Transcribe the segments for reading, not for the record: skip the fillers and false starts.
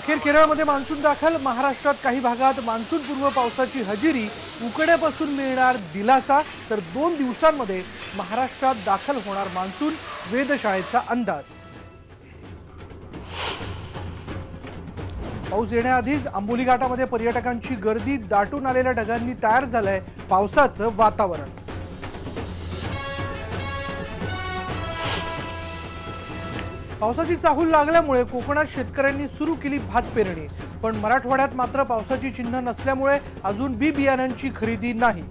अखेर केरळमध्ये मान्सून दाखल। महाराष्ट्रात काही भागात मान्सून पूर्व पावसाची हजेरी। उकड्यापासून मिळणार दिलासा, तर 2 दिवसांमध्ये महाराष्ट्रात दाखल होणार मान्सून, वेधशाळेचा अंदाज। पाऊस येण्याआधीच आंबोली घाटामध्ये पर्यटकांची गर्दी। दाटून आलेल्या ढगांनी तयार झालंय पावसाचं वातावरण। पावसाची चाहूल लागल्यामुळे कोकणात शेतकऱ्यांनी सुरू केली भात पेरणी, पण मराठवाड्यात मात्र पावसाची चिन्ह नसल्यामुळे अजून बी बियाण्यांची खरेदी नाही।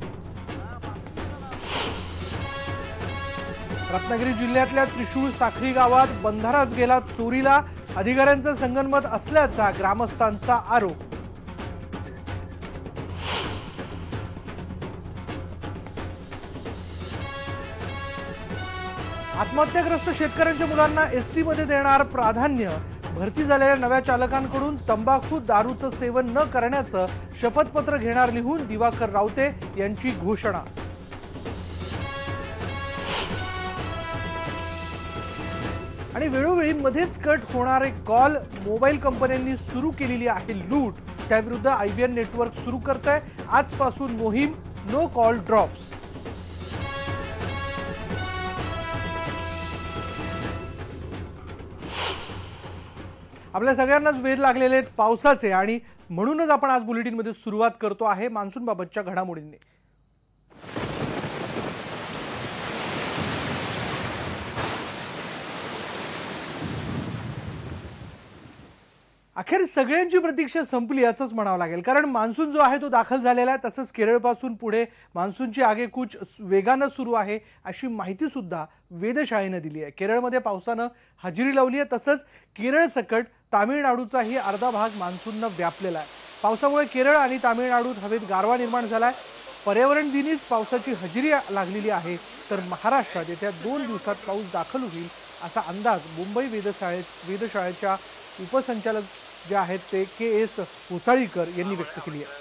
रत्नागिरी जिल्ह्यातल्या त्रिशूळ साखरी गावात बंधाराच गेला चोरीला। अधिकाऱ्यांचा संगनमत असल्याचा ग्रामस्थांचा आरोप। आत्महत्याग्रस्त शेतकऱ्यांच्या मुलांना एसटी मध्ये देणार प्राधान्य। भरती झालेल्या नव्या चालकांकडून तंबाखू दारूचं सेवन न करण्याचं शपथपत्र घेणार लिहून, दिवाकर रावते यांची घोषणा। आणि वेळोवेळी मध्येच कट होणारे कॉल। मोबाईल कंपन्यांनी सुरू केलेली आहे लूट, त्याविरुद्ध आयबीएन नेटवर्क सुरू करतंय आजपासून मोहीम नो कॉल ड्रॉप्स। आपल्या सगळ्यांनाच वेध लागलेले पावसाचे, आणि म्हणूनच आपण आज बुलेटिनमध्ये सुरुवात करतो आहे मान्सून बाबतच्या घडामोडींनी। अखेर सगळ्यांची प्रतीक्षा संपली असंच म्हणावं लागेल, कारण मान्सून जो आहे तो दाखल झालेला आहे। तसंच केरळपासून पुढे मान्सूनची आगेकूच वेगानं सुरू आहे अशी माहिती सुद्धा वेधशाळेने दिली आहे। केरळमध्ये पावसानं हजेरी लावली आहे, तसंच केरळ सकट तामिळनाडूचाही अर्धा भाग मान्सूननं व्यापलेला आहे। पावसामुळे केरळ आणि तामिळनाडूत हवेत गारवा निर्माण झालाय। पर्यावरण दिनीच पावसाची हजेरी लागलेली आहे, तर महाराष्ट्रात येत्या 2 दिवसात पाऊस दाखल होईल असा अंदाज मुंबई वेधशाळेच्या उपसंचालक जे आहेत ते के.एस. होसाळीकर यांनी व्यक्त केली आहे।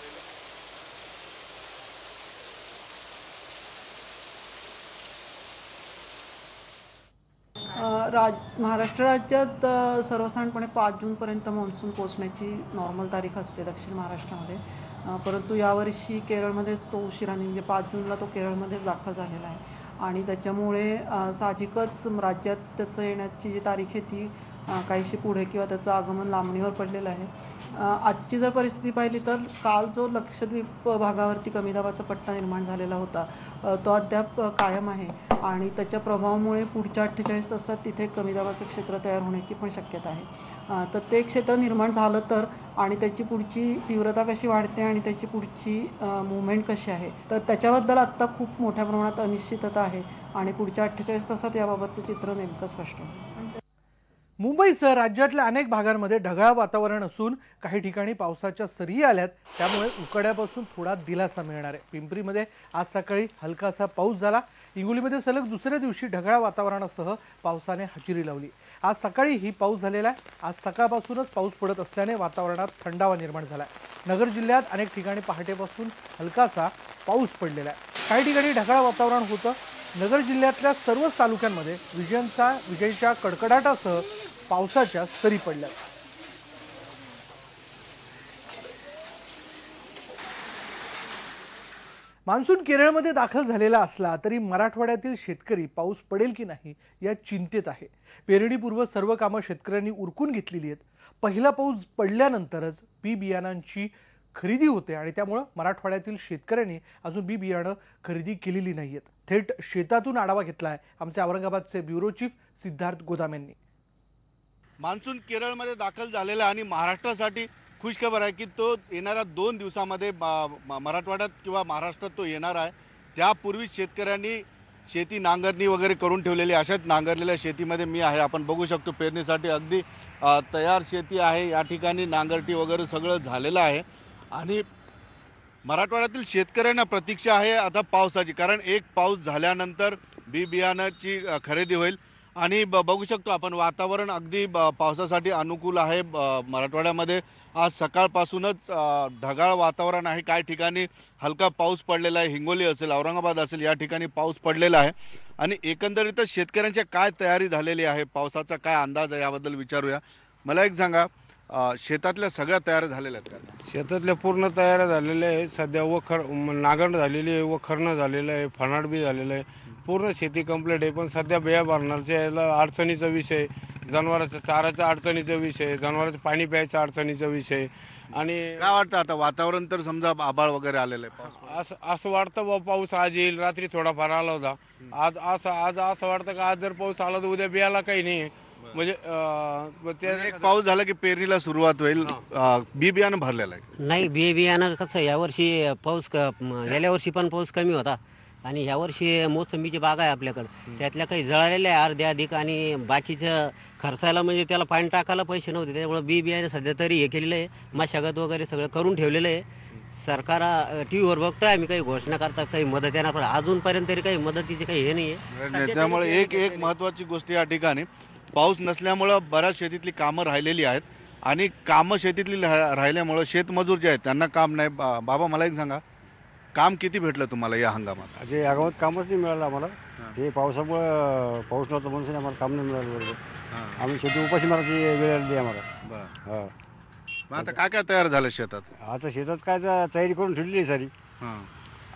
महाराष्ट्र राज्यात सर्वसाधारणपणे 5 जूनपर्यंत मान्सून पोहोचण्याची नॉर्मल तारीख असते दक्षिण महाराष्ट्रामध्ये, परंतु यावर्षी केरळमध्येच तो उशिराने, म्हणजे 5 जूनला तो केरळमध्येच दाखल झालेला आहे। आणि त्याच्यामुळे साहजिकच राज्यात त्याचं येण्याची जी तारीख आहे ती काहीशी पुढे किंवा त्याचं आगमन लांबणीवर पडलेलं आहे। आजची जर परिस्थिती पाहिली तर काल जो लक्षद्वीप भागावरती कमी दाबाचा पट्टा निर्माण झालेला होता तो अद्याप कायम आहे, आणि त्याच्या प्रभावामुळे पुढच्या 48 तासात तिथे कमी दाबाचं क्षेत्र तयार होण्याची पण शक्यता आहे। तर ते क्षेत्र निर्माण झालं तर, आणि त्याची पुढची तीव्रता कशी वाढते आणि त्याची पुढची मूव्हमेंट कशी आहे, तर त्याच्याबद्दल आत्ता खूप मोठ्या प्रमाणात अनिश्चितता आहे, आणि पुढच्या 48 तासात याबाबतचं चित्र नेमकं स्पष्ट होईल। मुंबईसह राज्यातल्या अनेक भागांमध्ये ढगाळ वातावरण असून काही ठिकाणी पावसाच्या सरी आल्यात, त्यामुळे उकड्यापासून थोडा दिलासा मिळणार आहे। पिंपरीमध्ये आज सकाळी हलकासा पाऊस झाला। हिंगोलीमध्ये सलग दुसऱ्या दिवशी ढगाळ वातावरणासह पावसाने हजेरी लावली। आज सकाळी ही पाऊस झालेला आहे। आज सकाळपासूनच पाऊस पडत असल्याने वातावरणात थंडावा निर्माण झाला आहे। नगर जिल्ह्यात अनेक ठिकाणी पहाटेपासून हलकासा पाऊस पडलेला आहे। काही ठिकाणी ढगाळ वातावरण होतं। नगर जिल्ह्यातल्या सर्वच तालुक्यांमध्ये विजेच्या कडकडाटासह पावसाच्या सरी पडल्या। मान्सून केरळमध्ये दाखल झालेला असला तरी मराठवाड्यातील शेतकरी पाऊस पडेल की नाही या चिंतेत आहे। पेरणीपूर्व सर्व कामं शेतकऱ्यांनी उरकून घेतलेली आहेत। पहिला पाऊस पडल्यानंतरच बी बियाणांची खरेदी होते, आणि त्यामुळे मराठवाड्यातील शेतकऱ्यांनी अजून बी बियाणं खरेदी केलेली नाहीयेत। थेट शेतातून आढावा घेतलाय आमचे औरंगाबादचे ब्युरो चीफ सिद्धार्थ गोदाम यांनी। मान्सून केरळमध्ये दाखल झालेला आणि महाराष्ट्रासाठी खुशखबर आहे की तो येणाऱ्या 2 दिवसामध्ये मराठवाड्यात किंवा महाराष्ट्रात तो येणार आहे। त्यापूर्वी शेतकऱ्यांनी शेती नांगरणी वगैरे करून ठेवलेली, अशाच नांगरलेल्या शेतीमध्ये मी आहे। आपण बघू शकतो पेरणीसाठी अगदी तयार शेती आहे। या ठिकाणी नांगरटी वगैरे सगळं झालेलं आहे, आणि मराठवाड्यातील शेतकऱ्यांना प्रतीक्षा आहे आता पावसाची, कारण एक पाऊस झाल्यानंतर बी बियाणाची खरेदी होईल। आणि बघू शकतो आपण वातावरण अगदी पावसासाठी अनुकूल आहे। मराठवाड्यामध्ये आज सकाळपासूनच ढगाळ वातावरण आहे। काही ठिकाणी हलका पाऊस पडलेला आहे। हिंगोली असेल, औरंगाबाद असेल, या ठिकाणी पाऊस पडलेला आहे। आणि एकंदरीतच शेतकऱ्यांची काय तयारी झालेली आहे, पावसाचा काय अंदाज आहे, याबद्दल विचारूया। मला एक सांगा, शेतातल्या सगळ्या तयार झालेल्या आहेत का? शेतातल्या पूर्ण तयार झालेल्या आहे. सध्या नांगरण झालेली आहे, वखरणं झालेलं आहे, फनाट बी झालेलं आहे. पूर्ण शेती कंप्लीट आहे. पण सध्या बिया भरण्याच्या याला अडचणीचा विषय, जनावरांच्या चाराच्या अडचणीचा विषय, जनावरांचं पाणी प्यायच्या अडचणीचा विषय. आणि काय वाटतं आता वातावरण तर समजा आभाळ वगैरे आलेलं आहे, पाऊस असं वाटतं बा पाऊस आज येईल. रात्री थोडाफार आला होता. आज असं वाटतं का आज जर पाऊस आला तर उद्या बियाला काही नाही. म्हणजे एक पाऊस झाला की पेरणीला सुरुवात होईल. बी बियाणं भरलेलं आहे. नाही, बियाणं कसं यावर्षी पाऊस गेल्या वर्षी पण पाऊस कमी होता आणि यावर्षी मोसंबीची बाग आहे आपल्याकडे. त्यातल्या काही जळालेल्या आहे अर्ध्या अधिक आणि बाकीचं खर्चायला म्हणजे त्याला पाणी टाकायला पैसे नव्हते. त्यामुळे बियाणं सध्या तरी हे केलेलं आहे, मशागत वगैरे सगळं करून ठेवलेलं आहे. सरकार टीव्हीवर बघतोय आम्ही काही घोषणा करतात, काही मदत येणार, पण अजूनपर्यंत तरी काही मदतीचे काही हे नाही आहे. त्यामुळे एक महत्वाची गोष्ट या ठिकाणी पाऊस नसल्यामुळं बऱ्याच शेतीतली कामं राहिलेली आहेत आणि कामं शेतीतली राहिल्यामुळं शेतमजूर जे आहेत त्यांना काम नाही. बाबा मला एक सांगा, काम किती भेटलं तुम्हाला या हंगामात? जे या गावात कामच नाही मिळालं आम्हाला. ते पावसामुळं पाऊस नव्हता म्हणून आम्हाला काम नाही मिळालं. बरोबर आम्ही शेती उपाशी मारायची वेळ आली आम्हाला. हा, मग आता काय काय तयार झालं शेतात? आता शेतात काय तयारी करून ठेवली आहे सारी. हां,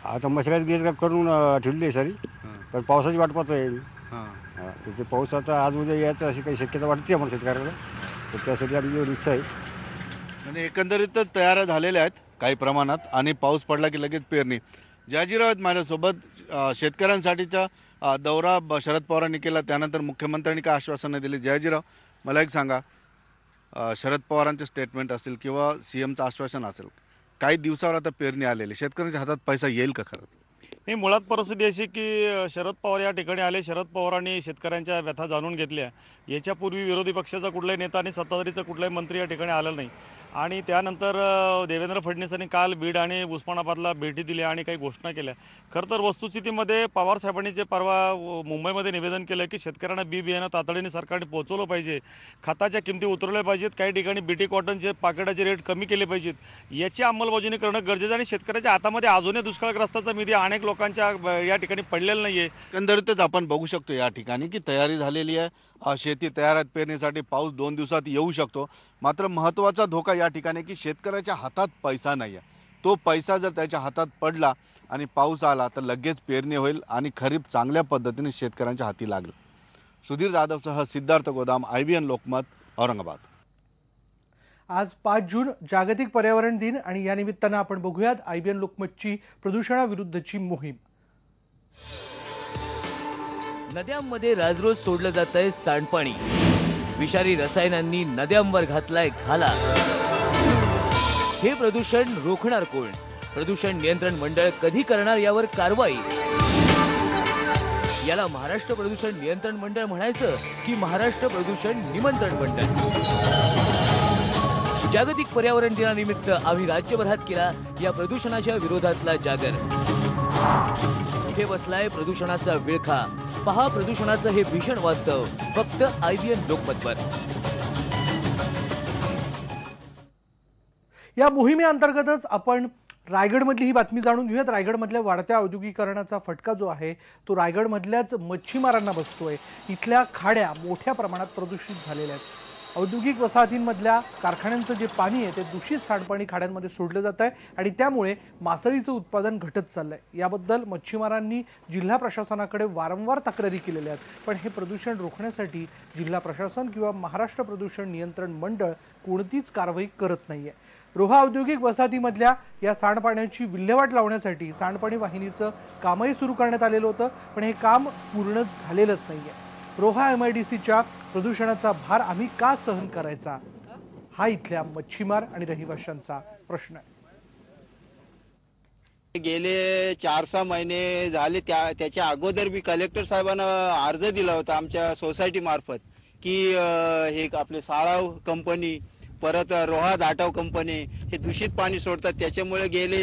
आता मशागत गिर करून ठेवली आहे सारी. हां, पण पावसाची वाट पाहतोय. हां. तिथे पाऊस आता आज उद्या यायचं अशी काही शक्यता वाटते आम्हाला शेतकऱ्याला. तर त्यासाठी आमची इच्छा आहे. म्हणजे एकंदरीतच तयार झालेल्या आहेत काही प्रमाणात आणि पाऊस पडला की लगेच पेरणी. जयाजीराव आहेत माझ्यासोबत. शेतकऱ्यांसाठीचा दौरा शरद पवारांनी केला, त्यानंतर मुख्यमंत्र्यांनी काय आश्वासनं दिली? जयाजीराव, मला एक सांगा, शरद पवारांचे स्टेटमेंट असेल किंवा सीएमचं आश्वासन असेल, काही दिवसावर आता पेरणी आलेली, शेतकऱ्यांच्या हातात पैसा येईल का खरं? नाही, मुळात परिस्थिती अशी की शरद पवार या ठिकाणी आले. शरद पवारांनी शेतकऱ्यांच्या व्यथा जाणून घेतल्या. याच्यापूर्वी विरोधी पक्षाचा कुठलाही नेता आणि सत्ताधारीचा कुठलाही मंत्री या ठिकाणी आलेला नाही. आणि त्यानंतर देवेंद्र फडणवीसांनी काल बीड आणि उस्मानाबादला भेटी दिल्या आणि काही घोषणा केल्या. खरं तर वस्तुस्थितीमध्ये पवार साहेबांनी जे परवा मुंबईमध्ये निवेदन केलं की शेतकऱ्यांना बी बियाणं तातडीने सरकारने पोहोचवलं पाहिजे, खताच्या किमती उतरवल्या पाहिजेत, काही ठिकाणी बीटी कॉटनचे पाकिटाचे रेट कमी केले पाहिजेत, याची अंमलबजावणी करणं गरजेचं. आणि शेतकऱ्याच्या हातामध्ये अजूनही दुष्काळग्रस्ताचा निधी अनेक लोकांच्या या ठिकाणी पडलेलं नाहीये. एकंदरीतच आपण बघू शकतो या ठिकाणी की तयारी झालेली आहे. शेती तयार आहे पेरणीसाठी. पाऊस 2 दिवसात येऊ शकतो. मात्र महत्त्वाचा धोका या ठिकाणी की शेतकऱ्याच्या हातात पैसा नाही आहे. तो पैसा जर त्याच्या हातात पडला आणि पाऊस आला तर लगेच पेरणी होईल आणि खरीप चांगल्या पद्धतीने शेतकऱ्यांच्या हाती लागेल. सुधीर जाधवसह सिद्धार्थ गोदाम, IBN लोकमत, औरंगाबाद. आज 5 जून जागतिक पर्यावरण दिन आणि या निमित्तानं आपण बघूयात IBN लोकमतची प्रदूषणाविरुद्धची मोहीम. नद्यांमध्ये राजरोज सोडलं जात आहे सांडपाणी. विषारी रसायनांनी नद्यांवर घातलाय घाला. हे प्रदूषण रोखणार कोण? प्रदूषण नियंत्रण मंडळ कधी करणार यावर कारवाई? याला महाराष्ट्र प्रदूषण नियंत्रण मंडळ म्हणायचं की महाराष्ट्र प्रदूषण निमंत्रण मंडळ? जागतिक पर्यावरण दिनानिमित्त आम्ही राज्यभरात केला या प्रदूषणाच्या विरोधातला जागर. कुठे बसलाय प्रदूषणाचा विळखा? पहा प्रदूषणाचं हे भीषण वास्तव फक्त IBN लोकमतवर. या मोहिमेअंतर्गतच आपण रायगडमधली ही बातमी जाणून घेऊयात. रायगडमधल्या वाढत्या औद्योगिकीकरणाचा फटका जो आहे तो रायगडमधल्याच मच्छीमारांना बसतोय. इथल्या खाड्या मोठ्या प्रमाणात प्रदूषित झालेल्या आहेत. औद्योगिक वसाहतींमधल्या कारखान्यांचं जे पाणी आहे ते दूषित सांडपाणी खाड्यांमध्ये सोडलं जात आहे आणि त्यामुळे मासळीचं उत्पादन घटत चाललंय. याबद्दल मच्छीमारांनी जिल्हा प्रशासनाकडे वारंवार तक्रारी केलेल्या आहेत. पण हे प्रदूषण रोखण्यासाठी जिल्हा प्रशासन किंवा महाराष्ट्र प्रदूषण नियंत्रण मंडळ कोणतीच कारवाई करत नाहीये. रोहा औद्योगिक वसाहतीमधल्या या सांडपाण्याची विल्हेवाट लावण्यासाठी सांडपाणी वाहिनीचं कामही सुरू करण्यात आलेलं होतं, पण हे काम पूर्ण झालेलंच नाहीये. रोहा MIDCच्या प्रदूषणाचा भार आम्ही का सहन करायचा, हा इथल्या मच्छीमार आणि रहिवाशांचा प्रश्न आहे. गेले 4-6 महिने झाले. त्याच्या अगोदर मी कलेक्टर साहेबांना अर्ज दिला होता आमच्या सोसायटी मार्फत की हे आपले साळाव कंपनी, परत रोहा दाटाव कंपनी हे दूषित पाणी सोडतात. त्याच्यामुळे गेले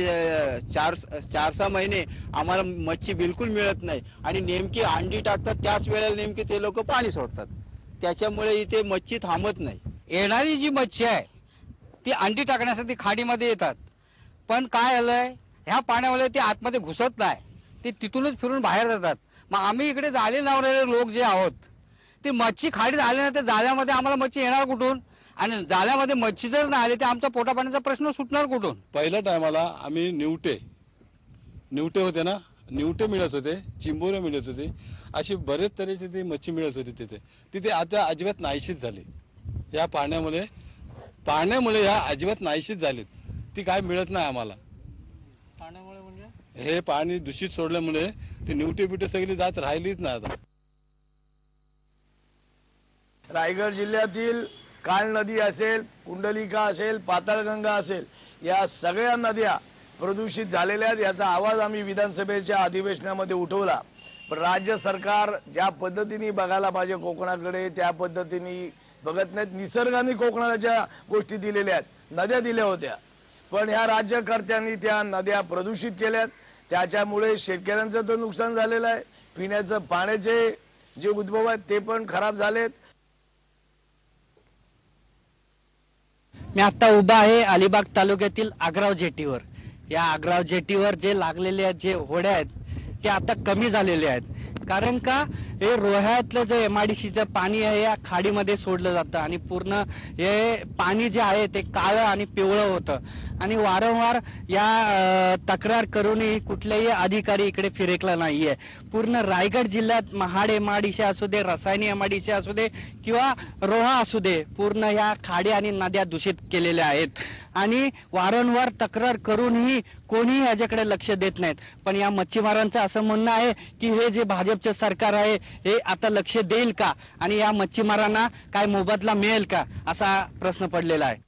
4-6 महिने आम्हाला मच्छी बिलकुल मिळत नाही आणि नेमकी अंडी टाकतात त्याच वेळेला नेमकी ते लोक पाणी सोडतात. त्याच्यामुळे इथे मच्छी थांबत नाही. येणारी जी मच्छी आहे ती अंडी टाकण्यासाठी खाडीमध्ये येतात, पण काय आलंय ह्या पाण्यामुळे ते आतमध्ये घुसत नाही, ते तिथूनच फिरून बाहेर जातात. मग आम्ही इकडे जाळे लावणारे लोक जे आहोत ते मच्छी खाडीत आल्यानंतर जाळ्यामध्ये आम्हाला मच्छी येणार कुठून? आणि जाळ्यामध्ये मच्छी जर नाही आली तर आमचा पोटापाण्याचा प्रश्न सुटणार कुठून? पहिल्या टायमाला आम्ही निवटे होते ना, निवटे मिळत होते, चिंबोरे मिळत होते, अशी बरेच तऱ्हेची ती मच्छी मिळत होती तिथे आता अजिबात नाहीशीच झाली. या पाण्यामुळे ह्या अजिबात नाहीशीच झालीत. ती काय मिळत नाही आम्हाला. पाण्यामुळे म्हणजे हे पाणी दूषित सोडल्यामुळे ती निवटे बिवटे सगळी जात राहिलीच नाही आता. रायगड जिल्ह्यातील काळ नदी असेल, कुंडलिका असेल, पाताळगंगा असेल, या सगळ्या नद्या प्रदूषित झालेल्या आहेत. याचा आवाज आम्ही विधानसभेच्या अधिवेशनामध्ये उठवला. पण राज्य सरकार ज्या पद्धतीने बघायला पाहिजे कोकणाकडे त्या पद्धतीने बघत नाहीत. निसर्गाने कोकणाला ज्या गोष्टी दिलेल्या आहेत, नद्या दिल्या होत्या, पण ह्या राज्यकर्त्यांनी त्या नद्या प्रदूषित केल्यात. त्याच्यामुळे शेतकऱ्यांचं तर नुकसान झालेलं आहे. पिण्याचं पाण्याचे जे उद्भव आहेत ते पण खराब झालेत. मी आता उभा आहे अलिबाग तालुक्यातील आग्राव जेटीवर. या आग्राव जेटीवर जे लागलेले जे होड्या आहेत ते आता कमी झालेले आहेत. कारण का हे रोह्यातलं जे MIDCचं पाणी आहे या खाडीमध्ये सोडलं जातं आणि पूर्ण हे पाणी जे आहे ते काळं आणि पिवळं होतं. आणि वारंवार या तक्रार करूनही कुठलेही अधिकारी इकडे फिरकला नाहीये. पूर्ण रायगड जिल्ह्यात महाड MIDC असू दे, रसायनी MIDC असू दे किंवा रोहा असू दे, पूर्ण या खाडी आणि नद्या दूषित केलेल्या आहेत. आणि वारंवार तक्रार करूनही कोणीही याच्याकडे लक्ष देत नाहीत. पण या मच्छीमारांचं असं म्हणणं आहे की हे जे भाजपचं सरकार आहे हे आता लक्ष देईल का आणि या मच्छीमारांना काय मोबदला मिळेल का, असा प्रश्न पडलेला आहे.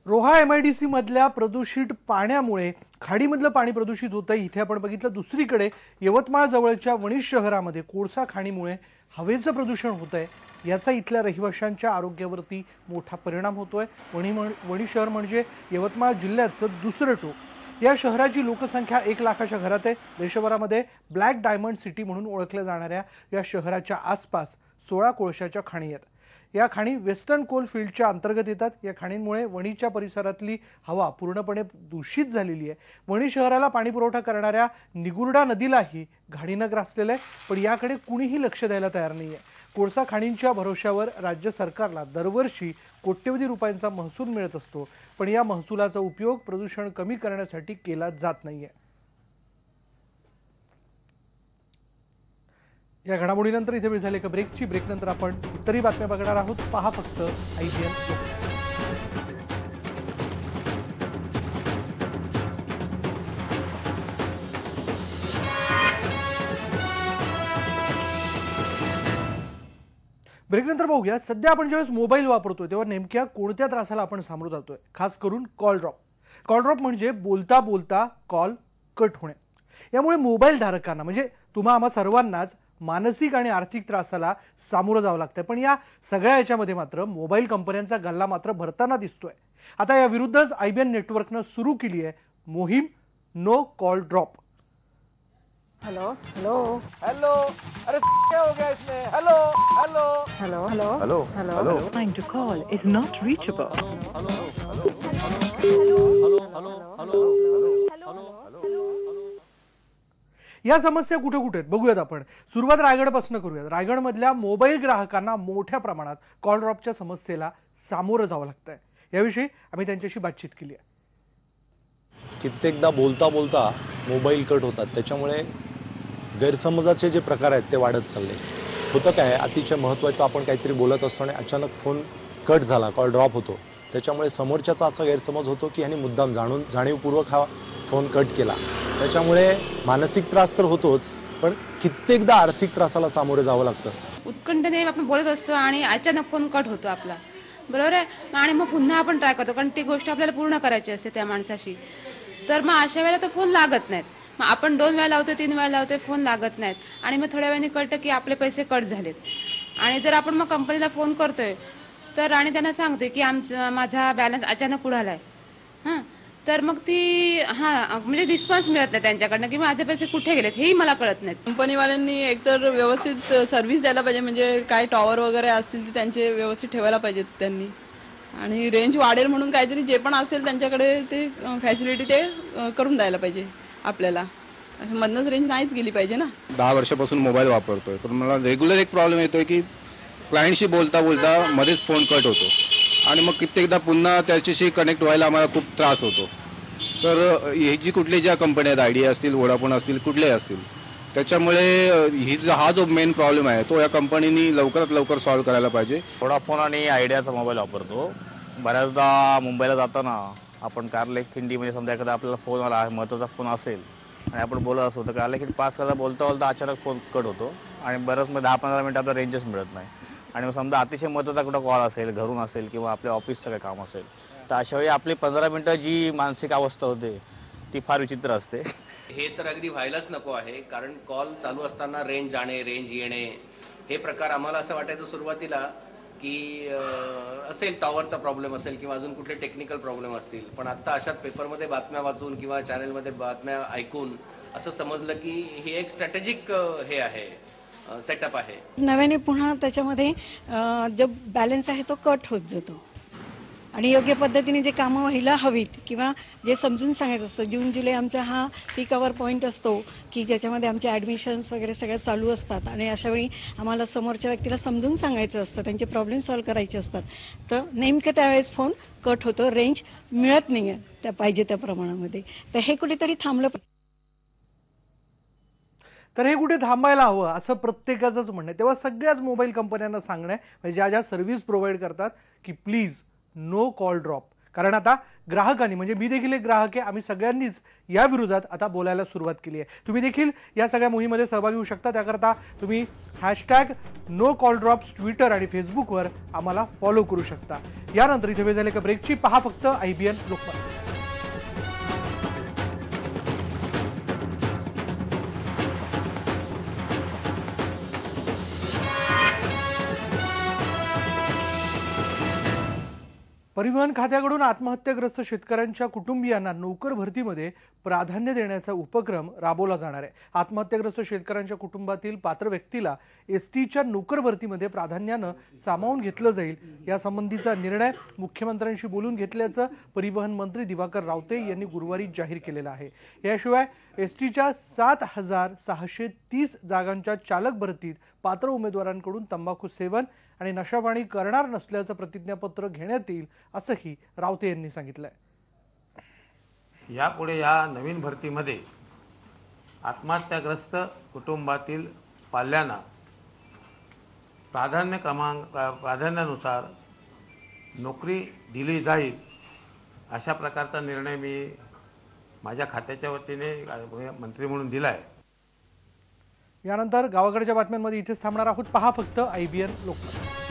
रोहा MIDC मधल्या प्रदूषित पाण्यामुळे खाडीमधलं पाणी प्रदूषित होतंय. इथे आपण बघितलं. दुसरीकडे यवतमाळ जवळच्या वणी शहरामध्ये कोळसा खाणीमुळे हवेचं प्रदूषण होतंय. याचा इथल्या रहिवाशांच्या आरोग्यावरती मोठा परिणाम होतोय. वणी शहर म्हणजे यवतमाळ जिल्ह्याचं दुसरं टोक. या शहराची लोकसंख्या 1 लाखाच्या घरात आहे. देशभरामध्ये ब्लॅक डायमंड सिटी म्हणून ओळखल्या जाणाऱ्या या शहराच्या आसपास 16 कोळशाच्या खाणी आहेत. या खाणी वेस्टर्न कोल फील्डच्या अंतर्गत येतात. या खाणींमुळे वणीच्या परिसरातली हवा पूर्णपणे दूषित झालेली आहे. वणी शहराला पाणी पुरवठा करणाऱ्या निगुर्डा नदीलाही घाणीनं ग्रासलेलं आहे. पण याकडे कुणीही लक्ष द्यायला तयार नाहीये. कोळसा खाणींच्या भरोश्यावर राज्य सरकारला दरवर्षी कोट्यवधी रुपयांचा महसूल मिळत असतो, पण या महसुलाचा उपयोग प्रदूषण कमी करण्यासाठी केला जात नाहीये. या घडामोडीनंतर इथे वेळ झाली एका ब्रेकची. ब्रेकनंतर आपण इतरही बातम्या बघणार आहोत. पहा फक्त IBN. ब्रेकनंतर बघूया सध्या आपण ज्यावेळेस मोबाईल वापरतोय तेव्हा नेमक्या कोणत्या त्रासाला आपण सामोरं जातोय. खास करून कॉल ड्रॉप म्हणजे बोलता बोलता कॉल कट होणे. यामुळे मोबाईल धारकांना म्हणजे तुम्हा आम्हा सर्वांनाच मानसिक आणि आर्थिक त्रासाला सामोरं जावं लागतंय. पण या सगळ्या याच्यामध्ये मात्र मोबाईल कंपन्यांचा गल्ला मात्र भरताना दिसतोय. आता या विरुद्धच IBN नेटवर्कनं सुरू केली आहे मोहीम no call drop. Hello hello hello, अरे क्या हो गया इसमें? Hello hello hello hello hello hello hello trying to call is not reachable. या समस्या कुठे कुठे आहेत बघूयात आपण. सुरुवात रायगडपासून करूयात. रायगडमधल्या मोबाईल ग्राहकांना मोठ्या प्रमाणात कॉल ड्रॉपच्या समस्येला सामोरं जावं लागतंय. याविषयी आम्ही त्यांच्याशी बातचीत केली आहे. कित्येकदा बोलता बोलता मोबाईल कट होतात. त्याच्यामुळे गैरसमजाचे जे प्रकार आहेत ते वाढत चालले. होतं काय, अतिशय महत्त्वाचं आपण काहीतरी बोलत असतो आणि अचानक फोन कट झाला, कॉल ड्रॉप होतो. त्याच्यामुळे समोरच्याचा असा गैरसमज होतो की ह्याने मुद्दाम जाणीवपूर्वक हा फोन कट केला. त्याच्यामुळे मानसिक त्रास तर होतोच, पण कित्येकदा आर्थिक त्रासाला सामोरे जावं लागतं. उत्कंठेने आपण बोलत असतो आणि अचानक फोन कट होतो आपला, बरोबर आहे. आणि मग पुन्हा आपण ट्राय करतो कारण ती गोष्ट आपल्याला पूर्ण करायची असते त्या माणसाशी. तर मग अशा वेळेला तो फोन लागत नाहीत. मग आपण 2 वेळा लावतोय, 3 वेळा लावतोय, फोन लागत नाहीत. आणि मग थोड्या वेळाने कळतं की आपले पैसे कट झालेत. आणि जर आपण मग कंपनीला फोन करतोय तर आणि त्यांना सांगतोय की माझा बॅलन्स अचानक उडालाय, हां, तर मग ती म्हणजे रिस्पॉन्स मिळत नाही त्यांच्याकडनं की माझे पैसे कुठे गेलेत हेही मला कळत नाहीत. कंपनीवाल्यांनी एकतर व्यवस्थित सर्व्हिस द्यायला पाहिजे, म्हणजे काय टॉवर वगैरे असतील ते त्यांचे व्यवस्थित ठेवायला पाहिजेत त्यांनी. आणि रेंज वाढेल म्हणून काहीतरी जे पण असेल त्यांच्याकडे ते फॅसिलिटी ते करून द्यायला पाहिजे आपल्याला. मधनच रेंज नाहीच गेली पाहिजे ना. 10 वर्षापासून मोबाईल वापरतोय, पण मला रेग्युलर एक प्रॉब्लेम येतोय की क्लायंटशी बोलता बोलता मध्येच फोन कट होतो. आणि मग कित्येकदा पुन्हा त्याच्याशी कनेक्ट व्हायला आम्हाला खूप त्रास होतो. तर ही जी कुठली ज्या कंपन्या आहेत, आयडिया असतील, वोडाफोन असतील, कुठलेही असतील, त्याच्यामुळे हा जो मेन प्रॉब्लेम आहे तो या कंपनीनी लवकरात लवकर सॉल्व्ह करायला पाहिजे. वोडाफोन आणि आयडियाचा मोबाईल वापरतो. बऱ्याचदा मुंबईला जाताना आपण कारले खिंडी म्हणजे समजा एखादा आपल्याला फोन आला, महत्त्वाचा फोन असेल आणि आपण बोलत असतो तर कारले खिंडी पास करता बोलता बोलता अचानक फोन कट होतो आणि बरंच मग 10-15 मिनिटं आपल्याला रेंजच मिळत नाही. आणि मग समजा अतिशय महत्त्वाचा कुठं कॉल असेल, घरून असेल किंवा आपल्या ऑफिसचं काही काम असेल, तर अशा वेळी आपली 15 मिनिटं जी मानसिक अवस्था होते ती फार विचित्र असते. हे तर अगदी व्हायलाच नको आहे, कारण कॉल चालू असताना रेंज जाणे, रेंज येणे हे प्रकार आम्हाला असं वाटायचं सुरुवातीला की असेल टॉवरचा प्रॉब्लेम असेल किंवा अजून कुठले टेक्निकल प्रॉब्लेम असतील. पण आता अशात पेपरमध्ये बातम्या वाचून किंवा चॅनलमध्ये बातम्या ऐकून असं समजलं की ही एक स्ट्रॅटेजिक हे आहे, सेटअप आहे. नव्याने पुन्हा त्याच्यामध्ये जो बॅलन्स आहे तो कट होत जातो आणि योग्य पद्धतीने जे कामं व्हायला हवीत किंवा जे समजून सांगायचं असतं. जून जुलै आमचा हा पीक आवर पॉईंट असतो की ज्याच्यामध्ये आमचे ॲडमिशन्स वगैरे सगळ्या चालू असतात आणि अशावेळी आम्हाला समोरच्या व्यक्तीला समजून सांगायचं असतं, त्यांचे प्रॉब्लेम सॉल्व्ह करायचे असतात. तर नेमकं त्यावेळेस फोन कट होतो, रेंज मिळत नाही आहे त्या पाहिजे त्या प्रमाणामध्ये. तर हे कुठेतरी थांबलं. तर हे कुठे थांबायला हवं असं प्रत्येकाचंच म्हणणं आहे. तेव्हा सगळ्याच मोबाईल कंपन्यांना सांगणं आहे, म्हणजे ज्या ज्या सर्व्हिस प्रोव्हाइड करतात की प्लीज नो कॉल ड्रॉप. कारण आता ग्राहकांनी, म्हणजे मी देखील एक ग्राहक आहे, आम्ही सगळ्यांनीच या विरोधात आता बोलायला सुरुवात केली आहे. तुम्ही देखील या सगळ्या मोहिमेमध्ये सहभागी होऊ शकता. त्याकरता तुम्ही #NoCallDrops ट्विटर आणि फेसबुकवर आम्हाला फॉलो करू शकता. यानंतर इथे वेळ झाली का ब्रेकची. पहा फक्त IBN लोकमत. परिवहन खात्याकडून आत्महत्याग्रस्त शेतकऱ्यांच्या कुटुंबियांना नोकर भरतीमध्ये प्राधान्य देण्याचा उपक्रम राबवला जाणार आहे. आत्महत्याग्रस्त शेतकऱ्यांच्या कुटुंबातील पात्र व्यक्तीला एसटीच्या नोकर भरतीमध्ये प्राधान्यानं सामावून घेतलं जाईल. यासंबंधीचा निर्णय मुख्यमंत्र्यांशी बोलून घेतल्याचं परिवहन मंत्री दिवाकर रावते यांनी गुरुवारी जाहीर केलेलं आहे. याशिवाय एसटीच्या 7,630 जागांच्या चालक भरतीत पात्र उमेदवारांकडून तंबाखू सेवन आणि नशापाणी करणार नसल्याचं प्रतिज्ञापत्र घेण्यात येईल असंही रावते यांनी सांगितलंय. यापुढे या नवीन भरतीमध्ये आत्महत्याग्रस्त कुटुंबातील पाल्यांना प्राधान्यानुसार नोकरी दिली जाईल अशा प्रकारचा निर्णय मी माझ्या खात्याच्या वतीने मंत्री म्हणून दिला आहे. यानंतर गावाकडच्या बातम्यांमध्ये इथेच थांबणार आहोत. पहा फक्त IBN लोकमत.